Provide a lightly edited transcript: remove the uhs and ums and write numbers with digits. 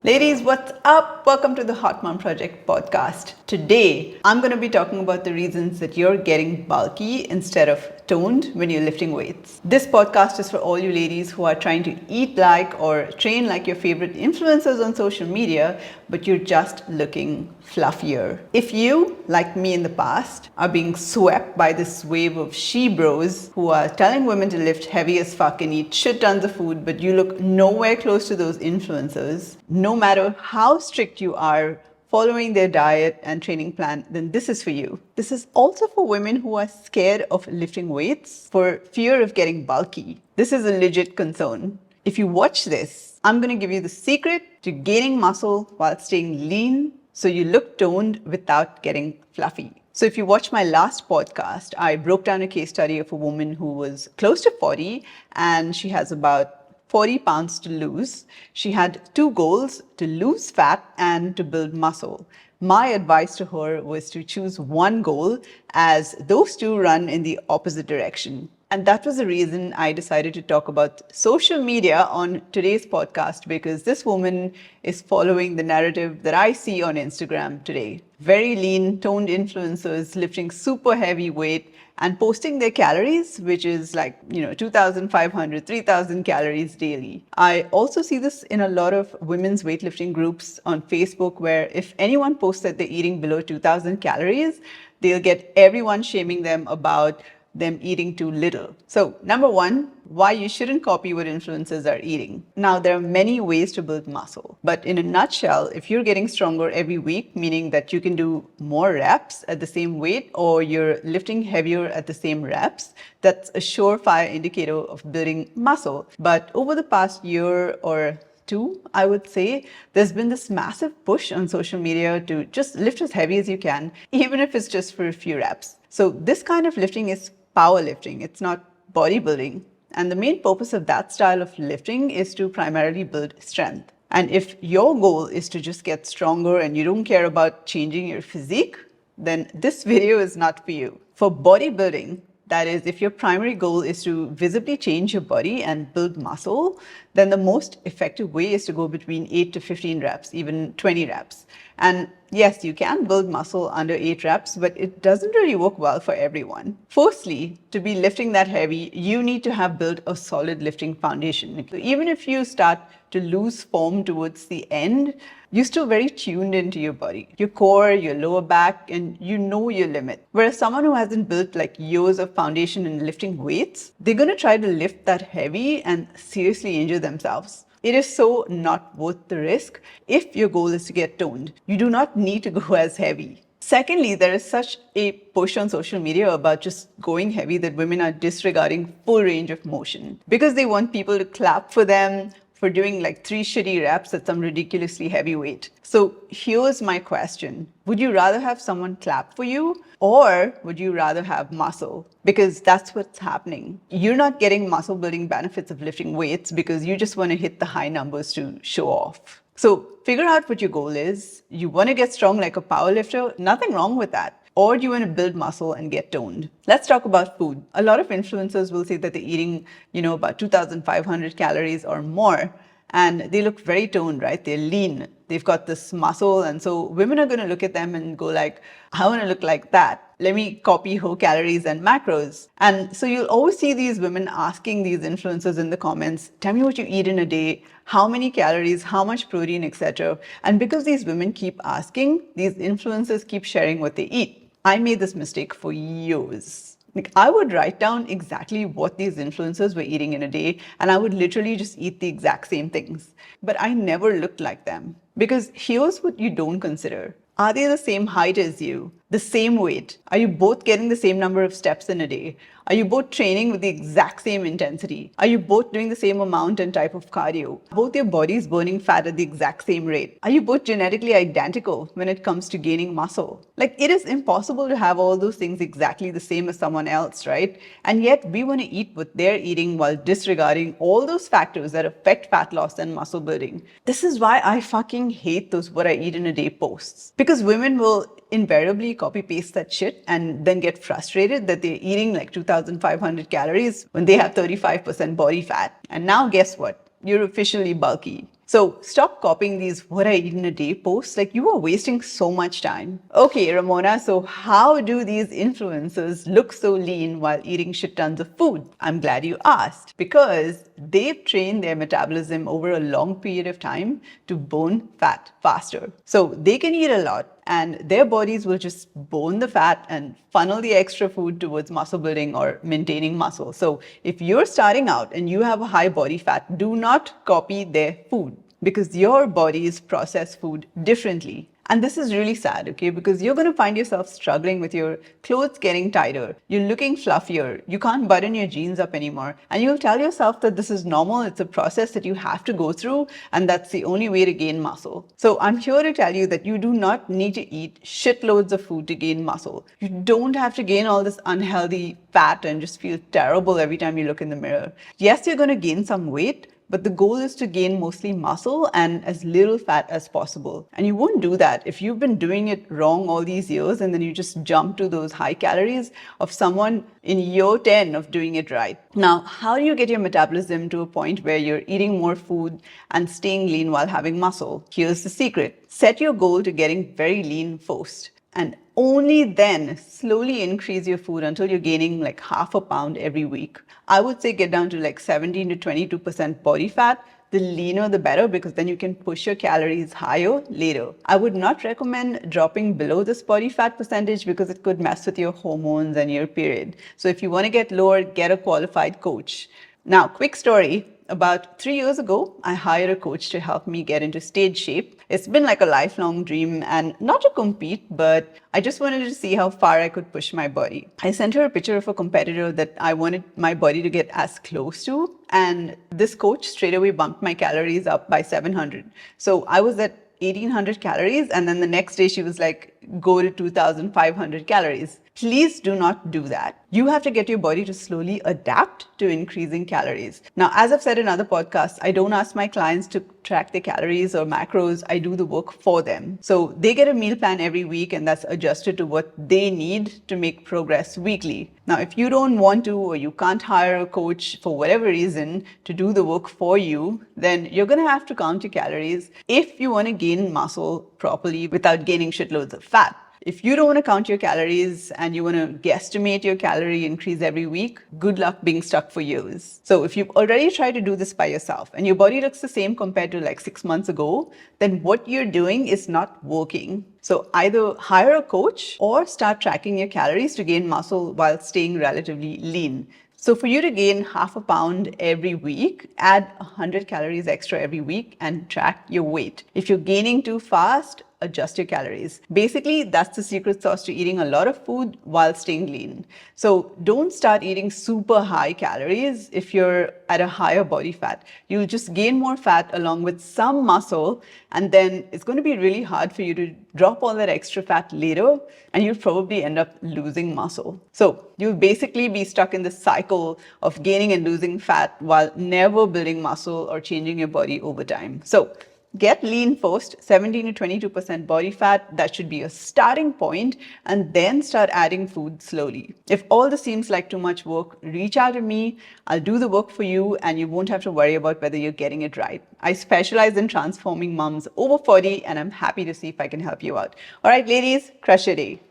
Ladies, what's up? Welcome to the Hot Mom Project podcast. Today, I'm going to be talking about the reasons that you're getting bulky instead of toned when you're lifting weights. This podcast is for all you ladies who are trying to eat like or train like your favorite influencers on social media, but you're just looking fluffier. If you, like me in the past, are being swept by this wave of she-bros who are telling women to lift heavy as fuck and eat shit tons of food, but you look nowhere close to those influencers, no matter how strict you are following their diet and training plan, then this is for you. This is also for women who are scared of lifting weights for fear of getting bulky. This is a legit concern. If you watch this, I'm going to give you the secret to gaining muscle while staying lean so you look toned without getting fluffy. So if you watch my last podcast, I broke down a case study of a woman who was close to 40 and she has about 40 pounds to lose. She had two goals: to lose fat and to build muscle. My advice to her was to choose one goal, as those two run in the opposite direction. And that was the reason I decided to talk about social media on today's podcast, because this woman is following the narrative that I see on Instagram today. Very lean, toned influencers lifting super heavy weight and posting their calories, which is like, 2,500, 3,000 calories daily. I also see this in a lot of women's weightlifting groups on Facebook, where if anyone posts that they're eating below 2,000 calories, they'll get everyone shaming them about them eating too little. So number one, why you shouldn't copy what influencers are eating. Now, there are many ways to build muscle, but in a nutshell, if you're getting stronger every week, meaning that you can do more reps at the same weight or you're lifting heavier at the same reps, that's a surefire indicator of building muscle. But over the past year or two, I would say, there's been this massive push on social media to just lift as heavy as you can, even if it's just for a few reps. So this kind of lifting is powerlifting. It's not bodybuilding. And the main purpose of that style of lifting is to primarily build strength. And if your goal is to just get stronger and you don't care about changing your physique, then this video is not for you. For bodybuilding, that is, if your primary goal is to visibly change your body and build muscle, then the most effective way is to go between 8 to 15 reps, even 20 reps. And yes, you can build muscle under 8 reps, but it doesn't really work well for everyone. Firstly, to be lifting that heavy, you need to have built a solid lifting foundation. So even if you start to lose form towards the end, you're still very tuned into your body, your core, your lower back, and you know your limit. Whereas someone who hasn't built like years of foundation in lifting weights, they're going to try to lift that heavy and seriously injure themselves. It is so not worth the risk if your goal is to get toned. You do not need to go as heavy. Secondly, there is such a push on social media about just going heavy that women are disregarding full range of motion because they want people to clap for them for doing like 3 shitty reps at some ridiculously heavy weight. So here's my question. Would you rather have someone clap for you, or would you rather have muscle? Because that's what's happening. You're not getting muscle building benefits of lifting weights because you just want to hit the high numbers to show off. So figure out what your goal is. You want to get strong like a powerlifter? Nothing wrong with that. Or do you want to build muscle and get toned? Let's talk about food. A lot of influencers will say that they're eating, about 2,500 calories or more, and they look very toned, right? They're lean. They've got this muscle, and so women are going to look at them and go like, I want to look like that. Let me copy her calories and macros. And so you'll always see these women asking these influencers in the comments, tell me what you eat in a day, how many calories, how much protein, etc. And because these women keep asking, these influencers keep sharing what they eat. I made this mistake for years. Like, I would write down exactly what these influencers were eating in a day, and I would literally just eat the exact same things. But I never looked like them. Because here's what you don't consider. Are they the same height as you? The same weight? Are you both getting the same number of steps in a day? Are you both training with the exact same intensity? Are you both doing the same amount and type of cardio? Are both your bodies burning fat at the exact same rate? Are you both genetically identical when it comes to gaining muscle? Like, it is impossible to have all those things exactly the same as someone else, right? And yet we want to eat what they're eating while disregarding all those factors that affect fat loss and muscle building. This is why I fucking hate those what I eat in a day posts. Because women will invariably copy paste that shit and then get frustrated that they're eating like 2,500 calories when they have 35% body fat. And now guess what? You're officially bulky. So stop copying these what I eat in a day posts. Like, you are wasting so much time. Okay, Ramona, so how do these influencers look so lean while eating shit tons of food? I'm glad you asked, because they've trained their metabolism over a long period of time to burn fat faster. So they can eat a lot, and their bodies will just burn the fat and funnel the extra food towards muscle building or maintaining muscle. So if you're starting out and you have a high body fat, do not copy their food, because your bodies process food differently. And this is really sad, okay? Because you're going to find yourself struggling with your clothes getting tighter. You're looking fluffier. You can't button your jeans up anymore. And you'll tell yourself that this is normal. It's a process that you have to go through. And that's the only way to gain muscle. So I'm here to tell you that you do not need to eat shitloads of food to gain muscle. You don't have to gain all this unhealthy fat and just feel terrible every time you look in the mirror. Yes, you're going to gain some weight, but the goal is to gain mostly muscle and as little fat as possible. And you won't do that if you've been doing it wrong all these years and then you just jump to those high calories of someone in year 10 of doing it right. Now, how do you get your metabolism to a point where you're eating more food and staying lean while having muscle? Here's the secret. Set your goal to getting very lean first, and only then slowly increase your food until you're gaining like half a pound every week. I would say get down to like 17 to 22% body fat. The leaner the better, because then you can push your calories higher later. I would not recommend dropping below this body fat percentage because it could mess with your hormones and your period. So if you want to get lower, get a qualified coach. Now, quick story. About 3 years ago, I hired a coach to help me get into stage shape. It's been like a lifelong dream, and not to compete, but I just wanted to see how far I could push my body. I sent her a picture of a competitor that I wanted my body to get as close to, and this coach straight away bumped my calories up by 700. So I was at 1800 calories, and then the next day she was like, go to 2500 calories. Please do not do that. You have to get your body to slowly adapt to increasing calories. Now, as I've said in other podcasts, I don't ask my clients to track their calories or macros. I do the work for them. So they get a meal plan every week, and that's adjusted to what they need to make progress weekly. Now, if you don't want to, or you can't hire a coach for whatever reason to do the work for you, then you're going to have to count your calories if you want to gain muscle properly without gaining shitloads of fat. If you don't want to count your calories and you want to guesstimate your calorie increase every week, good luck being stuck for years. So if you've already tried to do this by yourself and your body looks the same compared to like 6 months ago, then what you're doing is not working. So either hire a coach or start tracking your calories to gain muscle while staying relatively lean. So for you to gain half a pound every week, add 100 calories extra every week and track your weight. If you're gaining too fast, adjust your calories. Basically, that's the secret sauce to eating a lot of food while staying lean. So don't start eating super high calories if you're at a higher body fat. You'll just gain more fat along with some muscle, and then it's going to be really hard for you to drop all that extra fat later, and you'll probably end up losing muscle. So you'll basically be stuck in this cycle of gaining and losing fat while never building muscle or changing your body over time. So get lean first, 17 to 22% body fat. That should be a starting point, and then start adding food slowly. If all this seems like too much work, reach out to me. I'll do the work for you, and you won't have to worry about whether you're getting it right. I specialize in transforming moms over 40, and I'm happy to see if I can help you out. All right, ladies, crush your day.